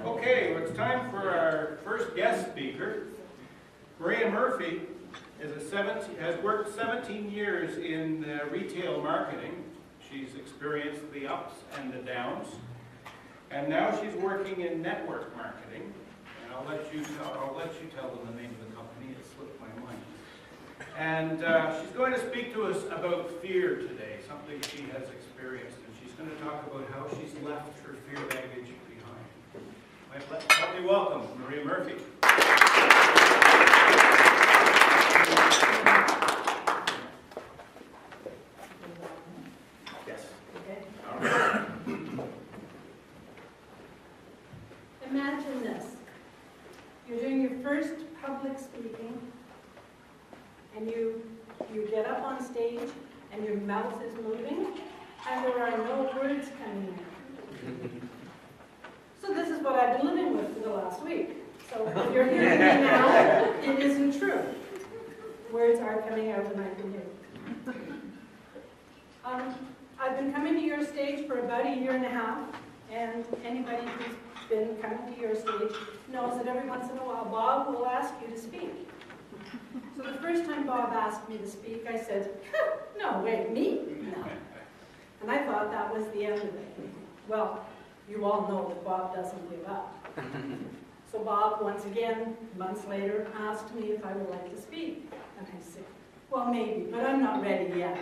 Okay, well, it's time for our first guest speaker. MariaMurphy has worked 17 years in retail marketing. She's experienced the ups and the downs. And now she's working in network marketing. And I'll let you tell them the name of the company. It slipped my mind. And she's going to speak to us about fear today, something she has experienced. And she's going to talk about how she's left her fear baggage behind. Let me welcome MariaMurphy. Yes. Okay. All right. Imagine this. You're doing your first public speaking, and you get up on stage, and your mouth is moving, and there are no words coming out. So this is what I've been living with for the last week. So if you're hearing me now, it isn't true. Words are coming out, and I can hear them. I've been coming to your stage for about a year and a half, and anybody who's been coming to your stage knows that every once in a while Bob will ask you to speak. So the first time Bob asked me to speak, I said, no, wait, me? No. And I thought that was the end of it. Well, you all know that Bob doesn't give up. So Bob, once again, months later, asked me if I would like to speak. And I said, well, maybe, but I'm not ready yet.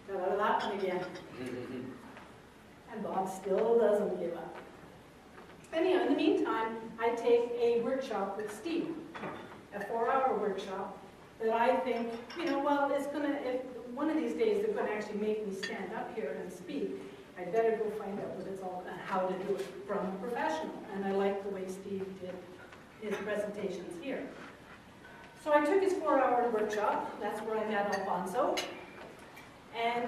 Got out of that one again. And Bob still doesn't give up. Anyhow, in the meantime, I take a workshop with Steve, a 4-hour workshop that I think, well, it's going to, if one of these days they're going to actually make me stand up here and speak, I'd better go find out what it's all about, how to do it from a professional. And I like the way Steve did his presentations here. So I took his 4-hour workshop. That's where I met Alfonso. And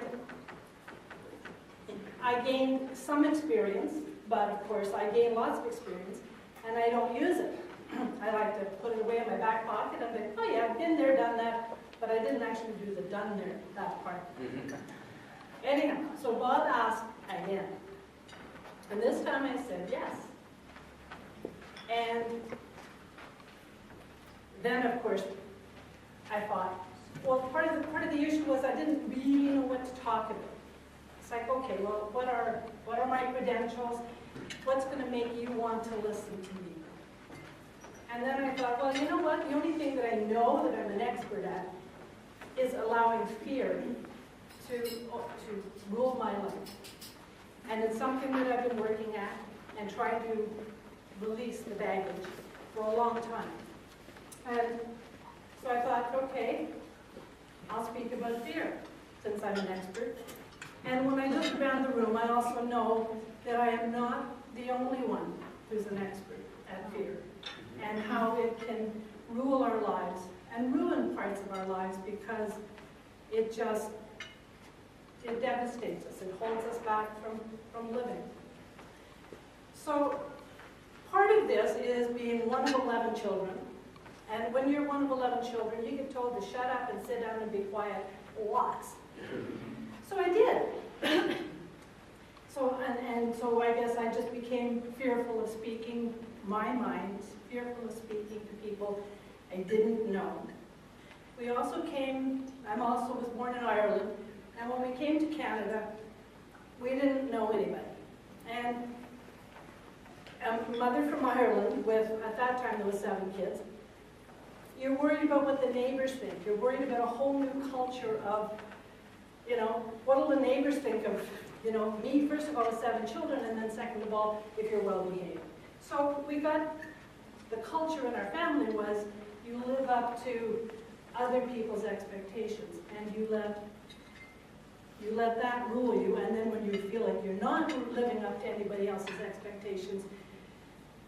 I gained some experience, but of course I gained lots of experience, and I don't use it. I like to put it away in my back pocket and think, oh yeah, I've been there, done that, but I didn't actually do the done there, that part. Anyhow, so Bob asked again, and this time I said yes. And then of course I thought, well, part of the issue was I didn't really know what to talk about. It's like, okay, well, what are my credentials? What's going to make you want to listen to me? And then I thought, well, you know what? The only thing that I know that I'm an expert at is allowing fear to rule my life. And it's something that I've been working at and trying to release the baggage for a long time. And so I thought, okay, I'll speak about fear since I'm an expert. And when I look around the room, I also know that I am not the only one who's an expert at fear and how it can rule our lives and ruin parts of our lives because it devastates us. It holds us back from living. So part of this is being one of 11 children. And when you're one of 11 children, you get told to shut up and sit down and be quiet lots. So I did. So I guess I just became fearful of speaking my mind, fearful of speaking to people I didn't know. I was born in Ireland, and when we came to Canada, we didn't know anybody. And a mother from Ireland with, at that time there was 7 kids, you're worried about what the neighbors think. You're worried about a whole new culture of, what will the neighbors think of, me, first of all, with 7 children, and then second of all, if you're well behaved. So the culture in our family was you live up to other people's expectations, and you let that rule you, and then when you feel like you're not living up to anybody else's expectations,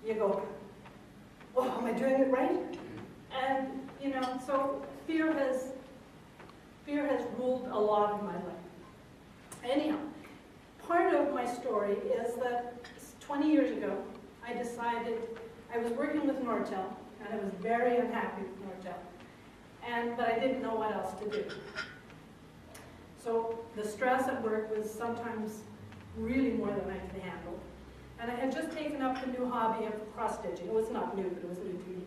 you go, well, am I doing it right? And, so fear has ruled a lot of my life. Anyhow, part of my story is that 20 years ago, I decided, I was working with Nortel, and I was very unhappy with Nortel, but I didn't know what else to do. So the stress at work was sometimes really more than I could handle. And And I had just taken up the new hobby of cross-stitching. It was not new, but it was new to me.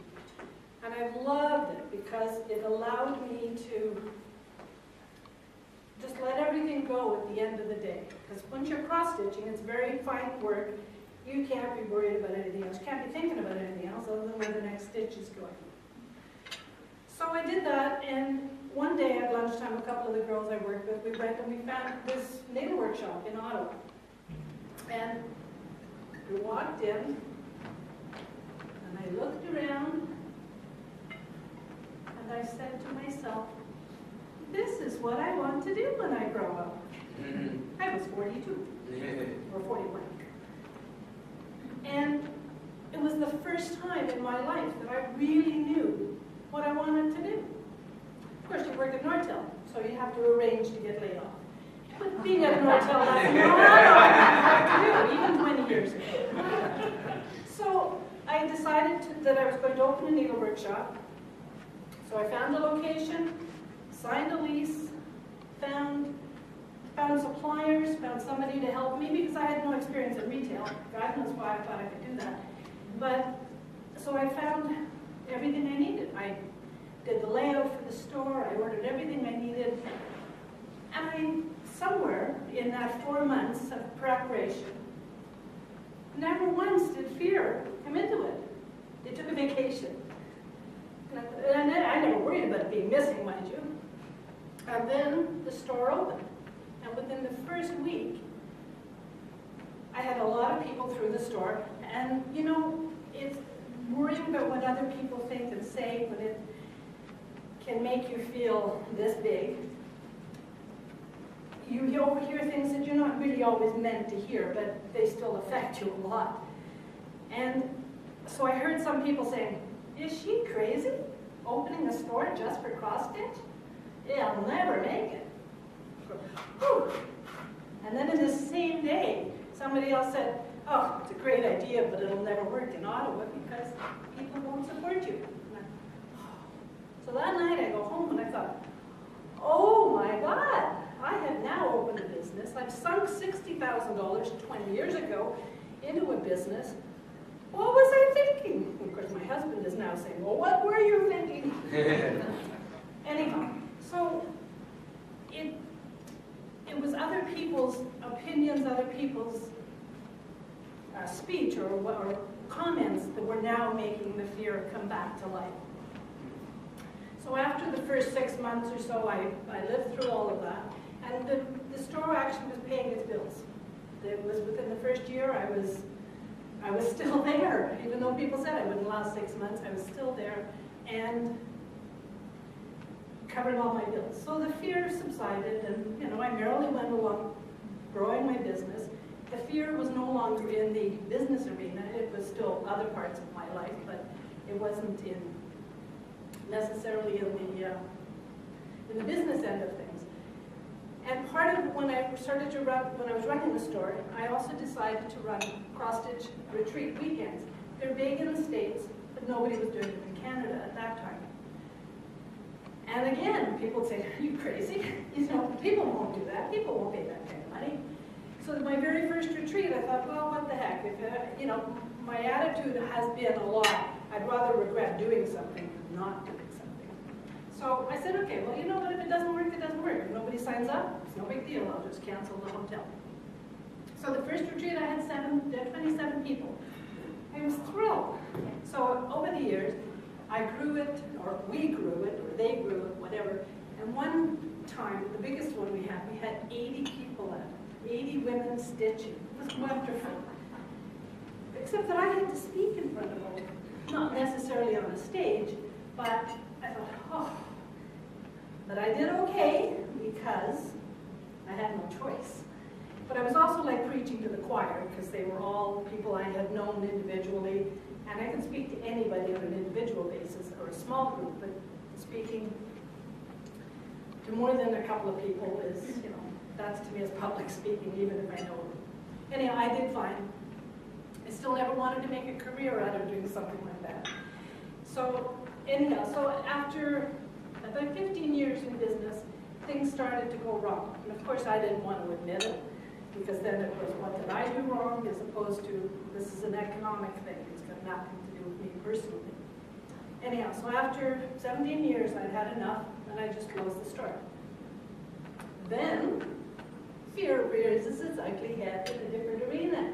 And I loved it because it allowed me to just let everything go at the end of the day. Because once you're cross-stitching, it's very fine work. You can't be worried about anything else. You can't be thinking about anything else other than where the next stitch is going. So I did that, and one day at lunchtime, a couple of the girls I worked with, we went and we found this needle workshop in Ottawa. And we walked in, and I looked around, and I said to myself, this is what I want to do when I grow up. I was 42, or 41. And it was the first time in my life that I really knew what I wanted to do. Of course, you work at Nortel, so you have to arrange to get laid off. But being at Nortel, that's not what you have to do, even 20 years ago. So I decided that I was going to open a needle workshop. So I found a location, signed a lease, found suppliers, found somebody to help me because I had no experience in retail. God knows why I thought I could do that. But so I found everything I needed. I did the layout for the store, I ordered everything I needed, and somewhere in that 4 months of preparation, never once did fear come into it. They took a vacation. And I never worried about it being missing, mind you. And then the store opened. And within the first week, I had a lot of people through the store. And you know, it's worrying about what other people think and say when it can make you feel this big. You overhear things that you're not really always meant to hear, but they still affect you a lot. And so I heard some people saying, is she crazy? Opening a store just for cross-stitch? I'll never make it. Whew. And then in the same day, somebody else said, oh, it's a great idea, but it'll never work in Ottawa because people won't support you. So that night I go home and I thought, oh my God, I have now opened a business. I've sunk $60,000 20 years ago into a business. What was I thinking? Of course, my husband is now saying, well, what were you thinking? Anyhow, so it was other people's opinions, other people's speech or comments that were now making the fear come back to life. So after the first 6 months or so, I lived through all of that. And the store actually was paying its bills. It was within the first year, I was still there. Even though people said I wouldn't last 6 months, I was still there and covering all my bills. So the fear subsided, and I merrily went along growing my business. The fear was no longer in the business arena. It was still other parts of my life, but it wasn't necessarily in the business end of things. And part of when I was running the store, I also decided to run cross-stitch retreat weekends. They're big in the States, but nobody was doing it in Canada at that time. And again, people would say, are you crazy? People won't do that. People won't pay that kind of money. So my very first retreat, I thought, well, what the heck? If my attitude has been a lot, I'd rather regret doing something than not doing something. So I said, okay, well, you know what? If it doesn't work, it doesn't work. If nobody signs up, it's no big deal. I'll just cancel the hotel. So the first retreat, I had 27 people. I was thrilled. So over the years, I grew it, or we grew it, or they grew it, whatever. And one time, the biggest one we had 80 people at it, 80 women stitching. It was wonderful. Except that I had to speak in front of them, not necessarily on a stage, but I thought, oh. But I did okay because I had no choice. But I was also like preaching to the choir because they were all people I had known individually, and I can speak to anybody on an individual basis or a small group, but speaking to more than a couple of people is, that's to me as public speaking, even if I know them. Anyhow, I did fine. I still never wanted to make a career out of doing something like that. So anyhow, so after about 15 years in business, things started to go wrong. And of course, I didn't want to admit it. because then it was, what did I do wrong, as opposed to, this is an economic thing, it's got nothing to do with me personally. Anyhow, so after 17 years, I'd had enough, and I just closed the store. Then, fear rears its ugly head in a different arena.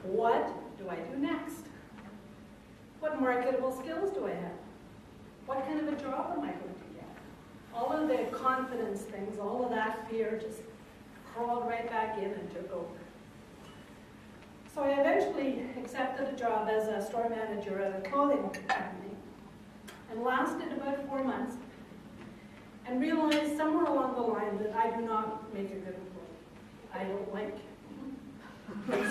What do I do next? What marketable skills do I have? What kind of a job am I going to get? All of the confidence things, all of that fear just crawled right back in and took over. So I eventually accepted a job as a store manager at a clothing company and lasted about 4 months and realized somewhere along the line that I do not make a good employee. I don't like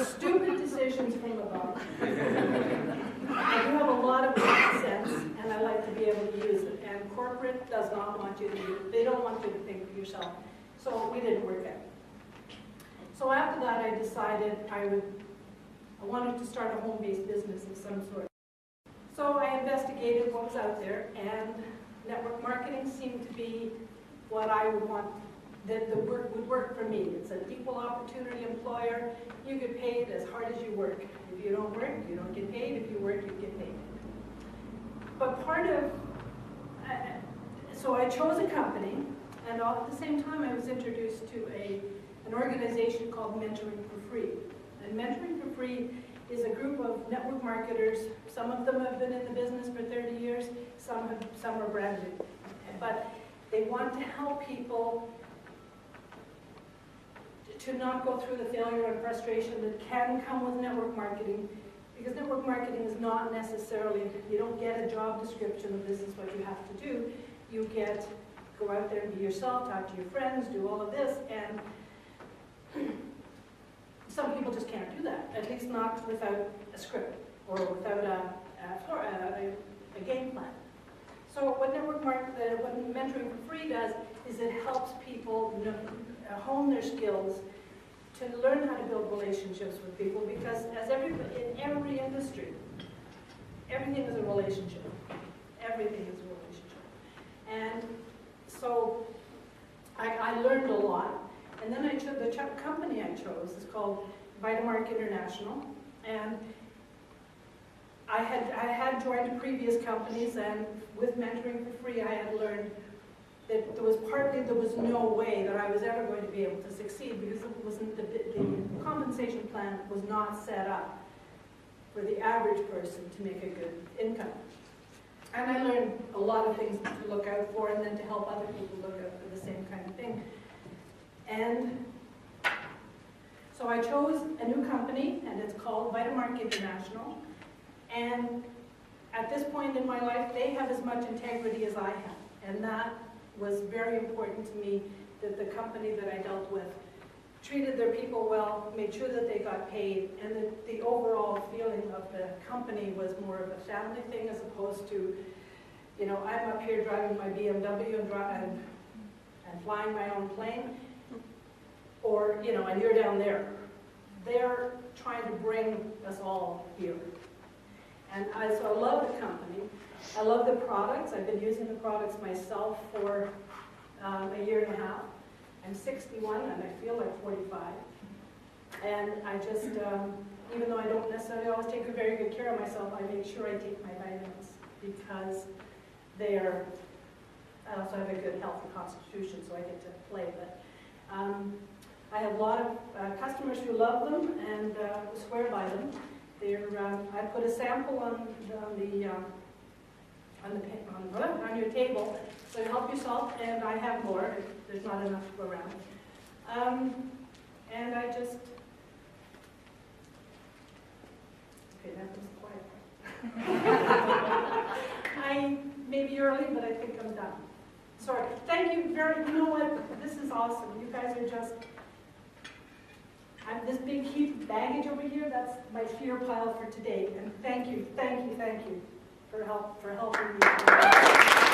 stupid decisions from above. I do have a lot of common sense, and I like to be able to use it. And corporate does not want you to use it. They don't want you to think for yourself. So we didn't work out. So after that, I decided I wanted to start a home-based business of some sort. So I investigated what was out there, and network marketing seemed to be what I would want, that the work would work for me. It's an equal opportunity employer. You get paid as hard as you work. If you don't work, you don't get paid. If you work, you get paid. But so I chose a company, and all at the same time I was introduced to an organization called Mentoring for Free. And Mentoring for Free is a group of network marketers. Some of them have been in the business for 30 years, some are brand new. But they want to help people to not go through the failure and frustration that can come with network marketing, because network marketing is not necessarily, you don't get a job description of this is what you have to do. You go out there and be yourself, talk to your friends, do all of this, and some people just can't do that, at least not without a script or without a game plan. So what what Mentoring for Free does is it helps people hone their skills to learn how to build relationships with people, because in every industry, everything is a relationship. Everything is a relationship. And so I learned a lot. And then the company I chose is called Vitamark International. And I had joined previous companies, and with Mentoring for Free, I had learned that there was no way that I was ever going to be able to succeed, because it wasn't the compensation plan was not set up for the average person to make a good income. And I learned a lot of things to look out for, and then to help other people look out for the same kind of thing. And so I chose a new company, and it's called Vitamark International. And at this point in my life, they have as much integrity as I have. And that was very important to me, that the company that I dealt with treated their people well, made sure that they got paid, and that the overall feeling of the company was more of a family thing, as opposed to, I'm up here driving my BMW and flying my own plane, or, and you're down there. They're trying to bring us all here. And so I love the company. I love the products. I've been using the products myself for a year and a half. I'm 61 and I feel like 45. And I just, even though I don't necessarily always take very good care of myself, I make sure I take my vitamins, because I also have a good healthy constitution, so I get to play. But I have a lot of customers who love them and swear by them. I put a sample on your table, so help yourself, and I have more if there's not enough to go around. And I just, okay, that was quiet. I may be early, but I think I'm done. Sorry. Thank you you know what? This is awesome. You guys are just, this big heap of baggage over here, that's my fear pile for today. And thank you for helping me.